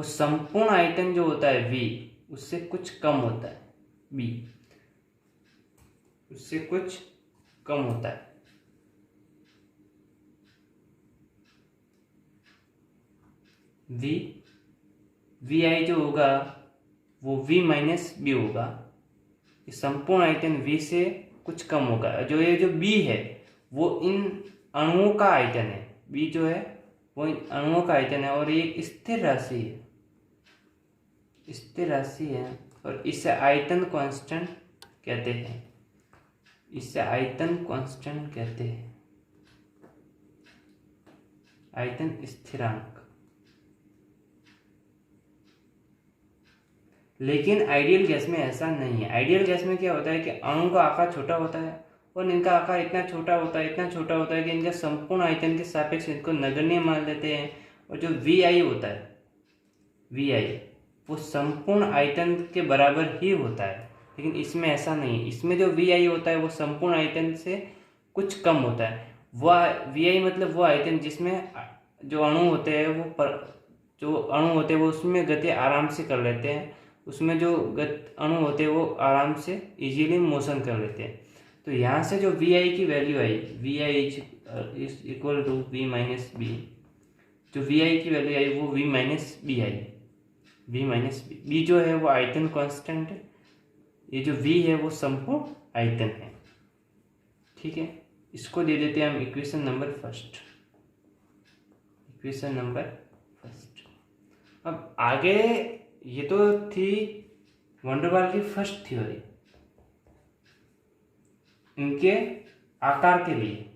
वो संपूर्ण आयतन जो होता है V उससे कुछ कम होता है, B उससे कुछ कम होता है। वी आई जो होगा वो V माइनस बी होगा। संपूर्ण आयतन V से कुछ कम होगा। जो ये जो B है वो इन अणुओं का आयतन है, B जो है वो इन अणुओं का आयतन है और ये एक स्थिर राशि है, स्थिर राशि है और इसे आयतन कांस्टेंट कहते हैं, इसे आयतन कांस्टेंट कहते हैं, आयतन स्थिरांक। लेकिन आइडियल गैस में ऐसा नहीं है। आइडियल गैस में क्या होता है कि अणु का आकार छोटा होता है और इनका आकार इतना छोटा होता है, इतना छोटा होता है कि इनका संपूर्ण आयतन के सापेक्ष इनको नगण्य मान लेते हैं। और जो वी आई होता है, वी आई वो संपूर्ण आयतन के बराबर ही होता है, लेकिन इसमें ऐसा नहीं। इसमें जो वी आई होता है वो संपूर्ण आयतन से कुछ कम होता है। वह वी आई मतलब वो आयतन जिसमें जो अणु होते हैं वो उसमें गति आराम से कर लेते हैं, उसमें जो अणु होते हैं वो आराम से इजीली मोशन कर लेते हैं। तो यहाँ से जो वी आई की वैल्यू आई, V I is equal to V minus B, जो वी आई की वैल्यू आई वो वी माइनस बी आई, वी माइनस बी। बी जो है वो आयतन कांस्टेंट है, ये जो वी है वो संपूर्ण आयतन है। ठीक है, इसको दे देते हैं हम equation number first, equation number first. अब आगे ये तो थी वंडर वाल की फर्स्ट थ्योरी, इनके आकार के लिए,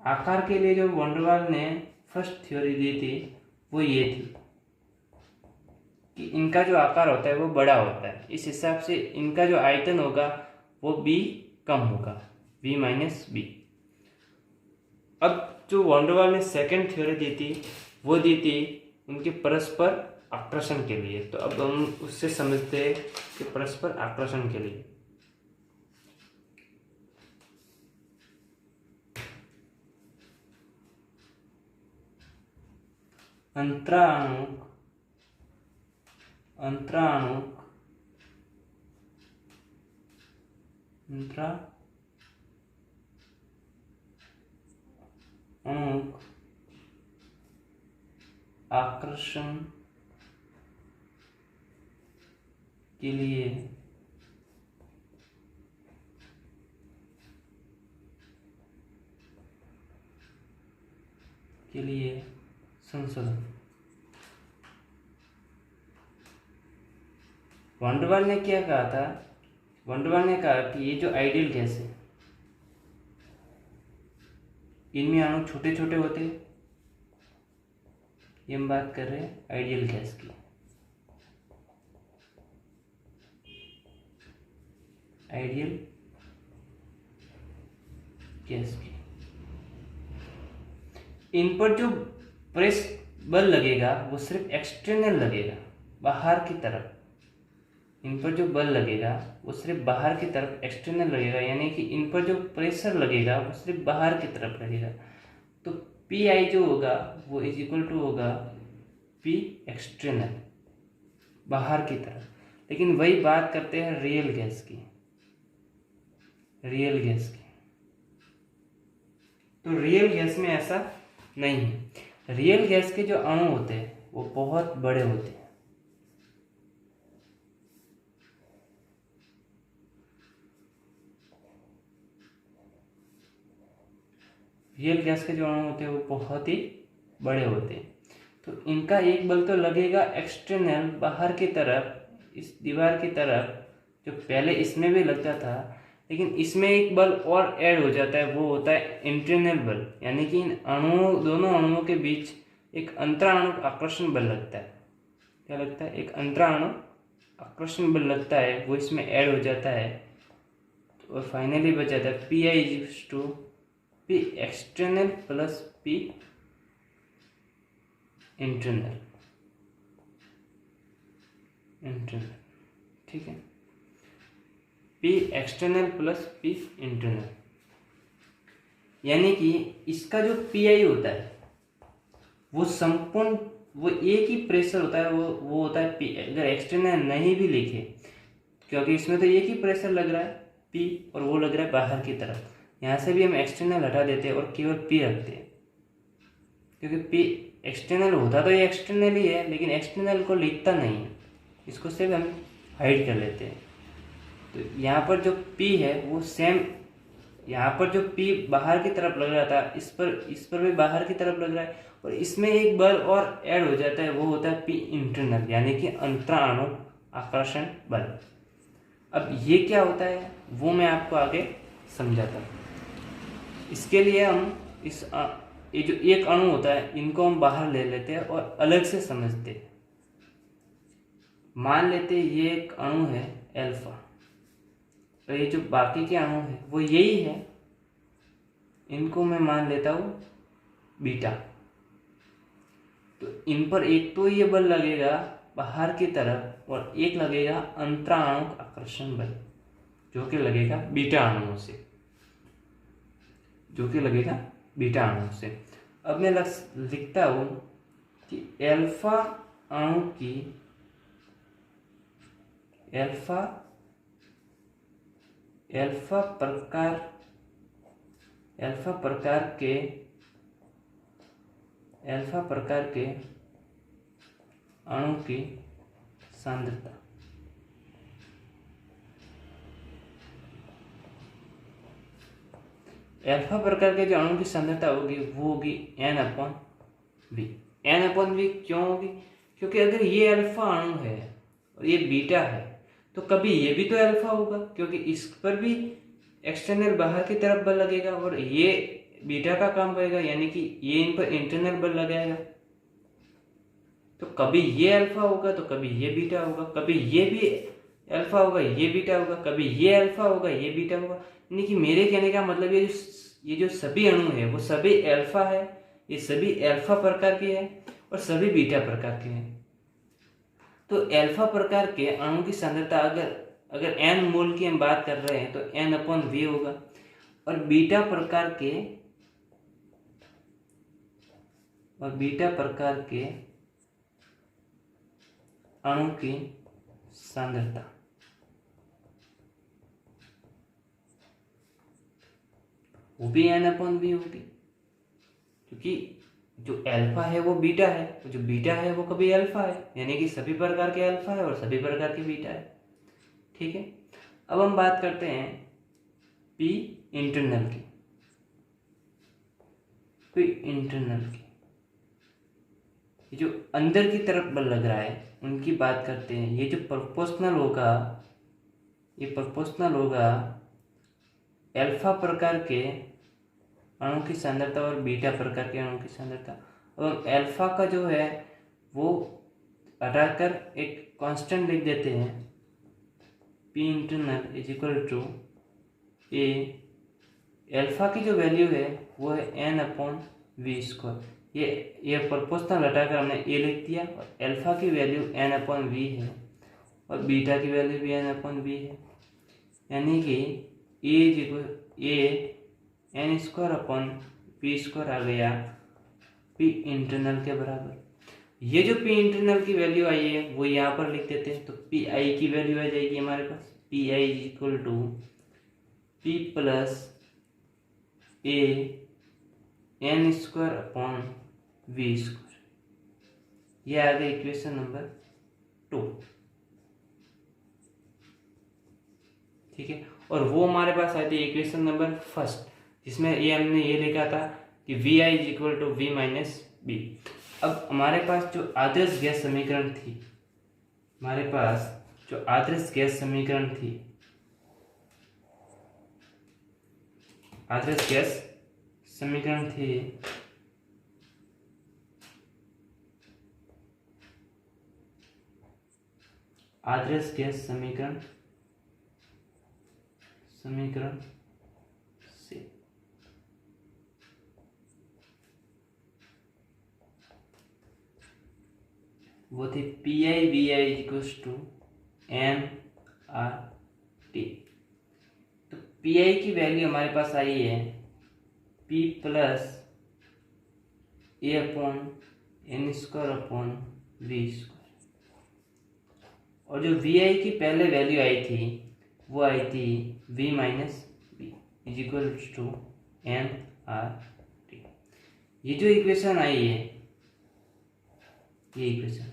आकार के लिए जो वंडर वाल ने फर्स्ट थ्योरी दी थी वो ये थी कि इनका जो आकार होता है वो बड़ा होता है, इस हिसाब से इनका जो आयतन होगा वो B कम होगा, V माइनस बी। अब जो वंडर वाल ने सेकेंड थ्योरी दी थी वो दी थी उनके परस्पर आकर्षण के लिए। तो अब हम उससे समझते हैं कि परस्पर आकर्षण के लिए अंतराणुक आकर्षण के लिए संशोधन। वंडर वाल ने क्या कहा था? वंडर वाल ने कहा कि ये जो आइडियल गैस है इनमें अणु छोटे छोटे होते हैं। ये हम बात कर रहे हैं आइडियल गैस की। आइडियल गैस की इन पर जो प्रेस बल लगेगा वो सिर्फ एक्सटर्नल लगेगा, बाहर की तरफ। इन पर जो बल लगेगा वो सिर्फ बाहर की तरफ एक्सटर्नल लगेगा, यानी कि इन पर जो प्रेशर लगेगा वो सिर्फ बाहर की तरफ लगेगा। तो पी आई जो होगा वो इज इक्वल टू होगा पी एक्सटर्नल, बाहर की तरफ। लेकिन वही बात करते हैं रियल गैस की, रियल गैस की। तो रियल गैस में ऐसा नहीं है। रियल गैस के जो अणु होते हैं वो बहुत बड़े होते हैं। रियल गैस के जो अणु होते हैं वो बहुत ही बड़े होते हैं। तो इनका एक बल तो लगेगा एक्सटर्नल, बाहर की तरफ, इस दीवार की तरफ, जो पहले इसमें भी लगता था। लेकिन इसमें एक बल और ऐड हो जाता है, वो होता है इंटरनल बल, यानी कि इन अणुओं, दोनों अणुओं के बीच एक अंतराणु आकर्षण बल लगता है। क्या लगता है? एक अंतराणु आकर्षण बल लगता है, वो इसमें ऐड हो जाता है। और फाइनली बच जाता है P I is to P external plus P internal. ठीक है, P external plus P internal, यानी कि इसका जो पी आई होता है वो संपूर्ण वो एक ही प्रेशर होता है, वो होता है पी। अगर एक्सटर्नल नहीं भी लिखे, क्योंकि इसमें तो एक ही प्रेशर लग रहा है पी, और वो लग रहा है बाहर की तरफ। यहाँ से भी हम एक्सटर्नल हटा देते हैं और केवल पी रखते हैं, क्योंकि पी एक्सटर्नल होता तो ये एक्सटर्नल ही है, लेकिन एक्सटर्नल को लिखता नहीं है, इसको सिर्फ हम हाइड कर लेते हैं। तो यहाँ पर जो पी है वो सेम, यहाँ पर जो पी बाहर की तरफ लग रहा था, इस पर भी बाहर की तरफ लग रहा है, और इसमें एक बल और ऐड हो जाता है, वो होता है पी इंटरनल, यानी कि अंतराणु आकर्षण बल। अब ये क्या होता है वो मैं आपको आगे समझाता हूँ। इसके लिए हम ये जो एक अणु होता है इनको हम बाहर ले लेते हैं और अलग से समझते हैं। मान लेते हैं ये एक अणु है अल्फा, और ये जो बाकी के अणु है वो यही है, इनको मैं मान लेता हूँ बीटा। तो इन पर एक तो ये बल लगेगा बाहर की तरफ, और एक लगेगा अंतराणु आकर्षण बल, जो कि लगेगा बीटा अणुओं से, जो कि लगेगा बीटा अणु से। अब मैं लिखता हूँ कि अल्फा अणु की अल्फा प्रकार के अणु की सांद्रता, अल्फा प्रकार के जो अणु की सांद्रता होगी वो होगी N/V। N/V क्यों होगी? क्योंकि अगर ये अल्फा अणु है और ये बीटा है, तो कभी ये भी तो अल्फा होगा, क्योंकि इस पर भी एक्सटर्नल बाहर की तरफ बल लगेगा और ये बीटा का काम करेगा, यानी कि ये इन पर इंटरनल बल लगाएगा। तो कभी ये अल्फा होगा तो कभी ये बीटा होगा, कभी ये भी अल्फा होगा ये बीटा होगा, कभी ये अल्फा होगा ये बीटा होगा। यानी कि मेरे कहने का मतलब ये जो सभी अणु है वो सभी अल्फा है, ये सभी अल्फा प्रकार के हैं और सभी बीटा प्रकार के हैं। तो अल्फा प्रकार के अणु की सांद्रता अगर n मोल की हम बात कर रहे हैं तो N/V होगा, और बीटा प्रकार के अणु की सांद्रता वो भी N/V होगी, क्योंकि जो अल्फा है वो बीटा है, तो जो बीटा है वो कभी अल्फा है, यानी कि सभी प्रकार के अल्फा है और सभी प्रकार के बीटा है। ठीक है, अब हम बात करते हैं पी इंटरनल की। पी इंटरनल की ये जो अंदर की तरफ बल लग रहा है उनकी बात करते हैं। ये जो प्रोपोर्शनल होगा, ये प्रोपोर्शनल होगा अल्फा प्रकार के अणु की सांद्रता और बीटा प्रकार के अणु की सांद्रता। अब अल्फा का जो है वो हटाकर एक कांस्टेंट लिख देते हैं, P internal is equal to A. Alpha की जो वैल्यू है वो है N/V²। ये प्रोपोर्शनल हटाकर हमने ए लिख दिया, और अल्फा की वैल्यू N/V है और बीटा की वैल्यू भी N/V है, यानी कि ए N²/V² आ गया पी इंटरनल के बराबर। ये जो पी इंटरनल की वैल्यू आई है वो यहाँ पर लिख देते हैं, तो पी आई की वैल्यू आ जाएगी हमारे पास, P I is equal to P plus A N²/V²। ये आ गई इक्वेशन नंबर 2। ठीक है, और वो हमारे पास आई थी इक्वेशन नंबर 1, जिसमें ये हमने ये लिखा था कि Vi is equal to V minus B. अब हमारे पास जो आदर्श गैस समीकरण थी, आदर्श गैस समीकरण थी आदर्श गैस समीकरण से वो थी PiVi इक्वल्स टू nRT। तो Pi की वैल्यू हमारे पास आई है P plus A/P N square upon V square, और जो वी आई की पहले वैल्यू आई थी वो आई थी V minus V is equal to N R T. ये जो इक्वेशन आई है, ये इक्वेशन,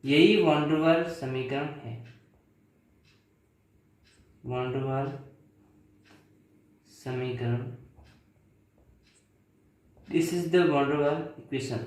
यही वॉन डेर वाल समीकरण है। वॉन डेर वाल समीकरण, this is the van der Waals equation.